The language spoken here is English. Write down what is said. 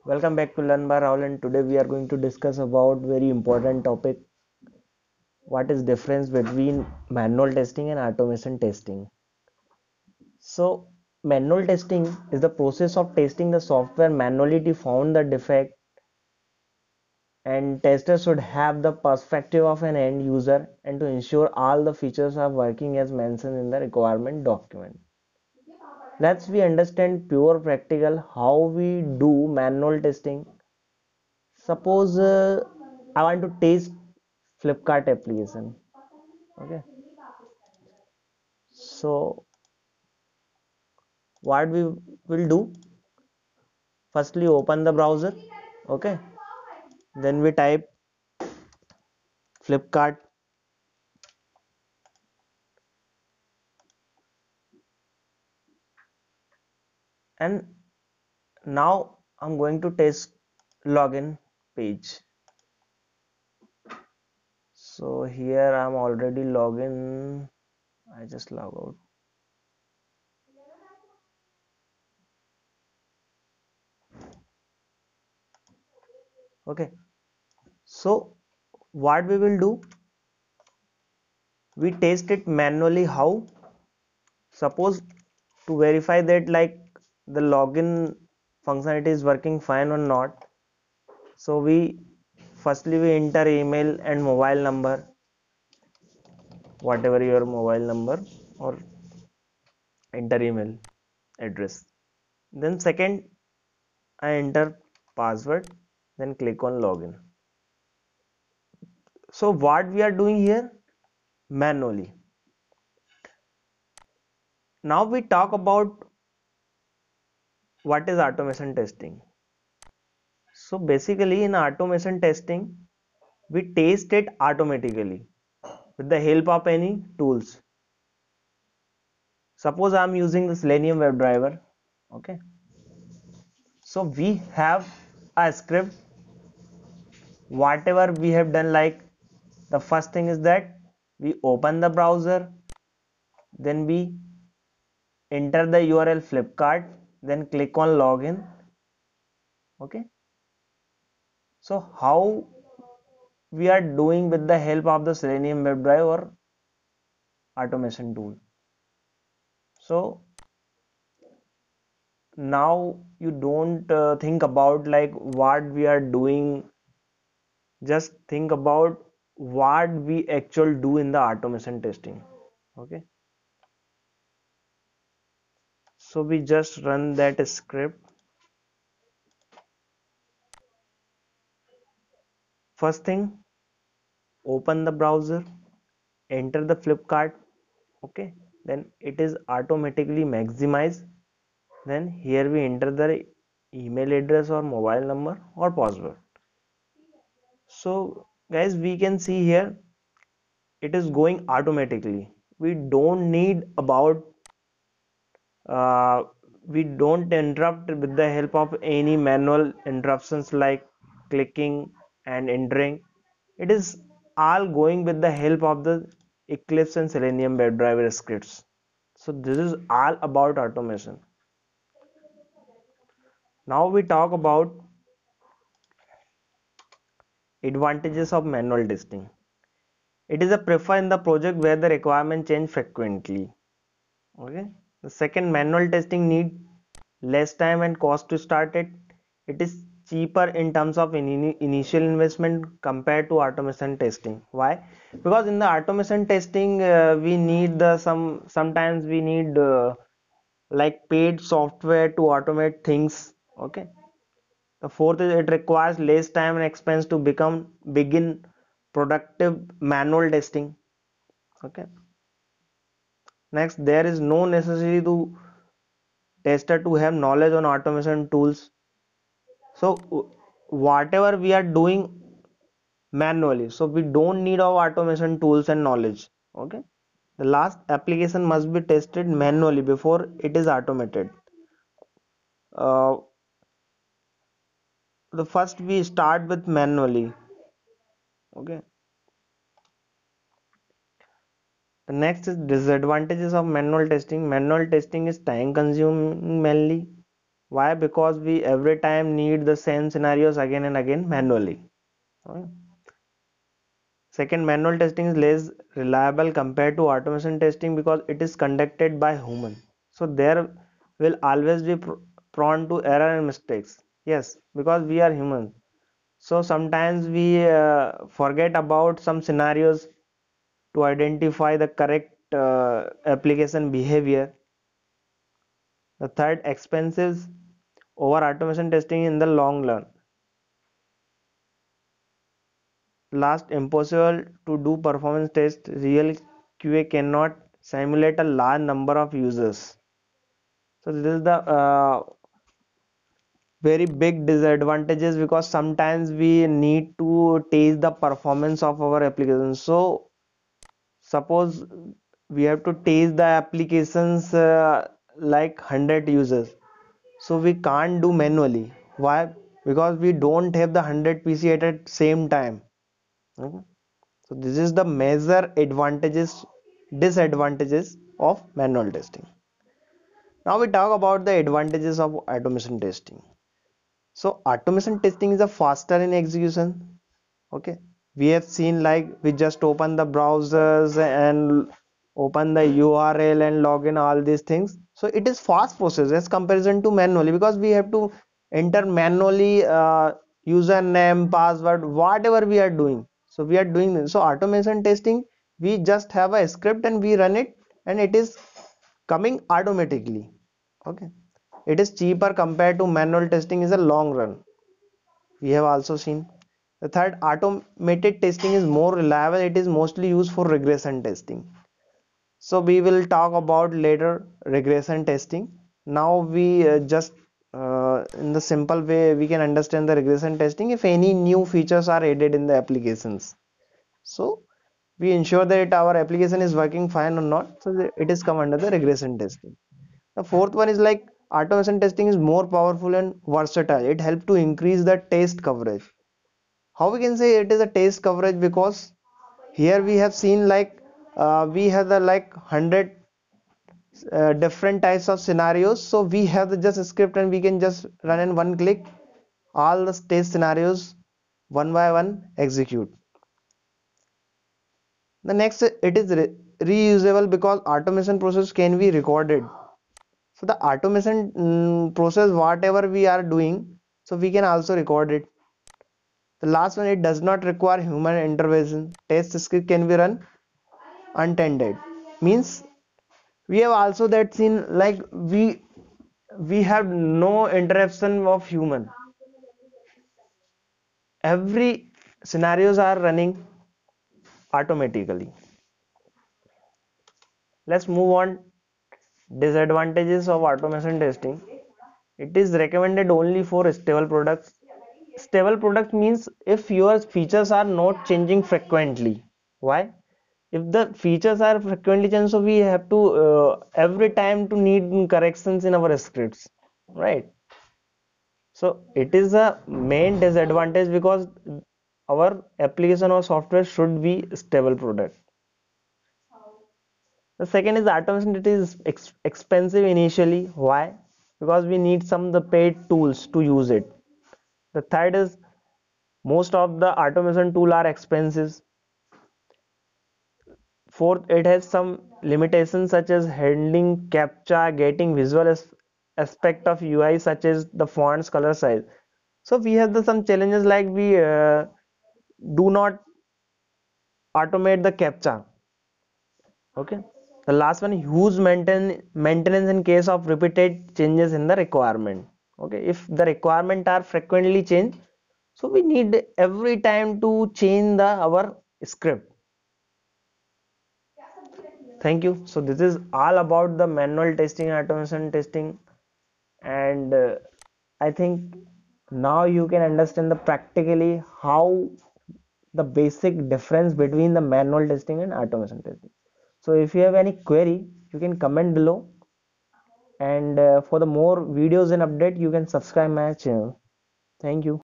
Welcome back to Learn by Rahul, and today we are going to discuss about very important topic. What is difference between manual testing and automation testing? So manual testing is the process of testing the software manually to find the defect, and testers should have the perspective of an end user and to ensure all the features are working as mentioned in the requirement document. Let's we understand pure practical how we do manual testing. Suppose I want to test Flipkart application. Okay, so what we will do, firstly open the browser. Okay, then we type Flipkart, and now I'm going to test login page. So here I'm already login. I just log out. Okay, so what we will do, we test it manually. How? Suppose to verify that like the login functionality is working fine or not. So we firstly we enter email and mobile number, whatever your mobile number, or enter email address. Then second I enter password, then click on login. So what we are doing here, manually. Now we talk about what is automation testing. So basically in automation testing we test it automatically with the help of any tools. Suppose I'm using the Selenium WebDriver. Okay, so we have a script. Whatever we have done, like the first thing is that we open the browser, then we enter the URL Flipkart, then click on login. Okay, so how we are doing with the help of the Selenium WebDriver automation tool. So now you don't think about like what we are doing, just think about what we actually do in the automation testing. Okay, so we just run that script. First thing, open the browser, enter the Flipkart. Okay, then it is automatically maximized. Then here we enter the email address or mobile number or password. So guys, we can see here it is going automatically. We don't need about uh, we don't interrupt with the help of any manual interruptions like clicking and entering. It is all going with the help of the Eclipse and Selenium WebDriver scripts. So this is all about automation. Now we talk about advantages of manual testing. It is a prefer in the project where the requirement change frequently. Okay, the second, manual testing need less time and cost to start it. It is cheaper in terms of initial investment compared to automation testing. Why? Because in the automation testing we need the sometimes we need like paid software to automate things. Okay, the fourth is it requires less time and expense to begin productive manual testing. Okay, next, there is no necessity to tester to have knowledge on automation tools. So whatever we are doing manually, so we don't need our automation tools and knowledge. Okay, the last, application must be tested manually before it is automated. uh, the first we start with manually. Okay, the next is disadvantages of manual testing. Manual testing is time consuming mainly. Why? Because we every time need the same scenarios again and again manually. Okay. Second, manual testing is less reliable compared to automation testing because it is conducted by human. So there will always be prone to error and mistakes. Yes, because we are human. So sometimes we forget about some scenarios to identify the correct application behavior. The third, expenses over automation testing in the long run. Last, impossible to do performance test. Real QA cannot simulate a large number of users. So this is the very big disadvantages, because sometimes we need to test the performance of our application. So suppose we have to test the applications like 100 users, so we can't do manually. Why? Because we don't have the 100 PC at the same time. Okay. So this is the major advantages, disadvantages of manual testing. Now we talk about the advantages of automation testing. So automation testing is a faster in execution. Okay. We have seen like we just open the browsers and open the URL and log in all these things. So it is fast process as comparison to manually, because we have to enter manually username, password, whatever we are doing. So we are doing this. So automation testing, we just have a script and we run it and it is coming automatically. Okay. It is cheaper compared to manual testing is a long run. We have also seen. The third, automated testing is more reliable. It is mostly used for regression testing. So we will talk about later regression testing. Now we just in the simple way we can understand the regression testing if any new features are added in the applications. So we ensure that our application is working fine or not. So it is come under the regression testing. The fourth one is like automation testing is more powerful and versatile. It helps to increase the test coverage. How we can say it is a test coverage? Because here we have seen like we have the like 100 different types of scenarios, so we have the just script and we can just run in one click all the test scenarios one by one execute. The next, it is reusable because automation process can be recorded. So the automation process whatever we are doing, so we can also record it. The last one, it does not require human intervention. Test script can be run untended. Means we have also that seen like we have no interruption of human. Every scenarios are running automatically. Let's move on. Disadvantages of automation testing. It is recommended only for stable products. Stable product means if your features are not changing frequently. Why? If the features are frequently changed, so we have to every time to need corrections in our scripts, right? So it is a main disadvantage, because our application or software should be stable product. The second is automation. It is expensive initially. Why? Because we need some of the paid tools to use it. The third is most of the automation tool are expenses. Fourth, it has some limitations such as handling captcha, getting visual aspect of UI such as the fonts, color, size. So we have some challenges like we do not automate the captcha. Okay. The last one, huge maintenance in case of repeated changes in the requirement. Okay. If the requirement are frequently changed, so we need every time to change our script. Thank you. So this is all about the manual testing, automation testing, and I think now you can understand the practically how the basic difference between the manual testing and automation testing. So if you have any query, you can comment below, and for the more videos and update, you can subscribe my channel. Thank you.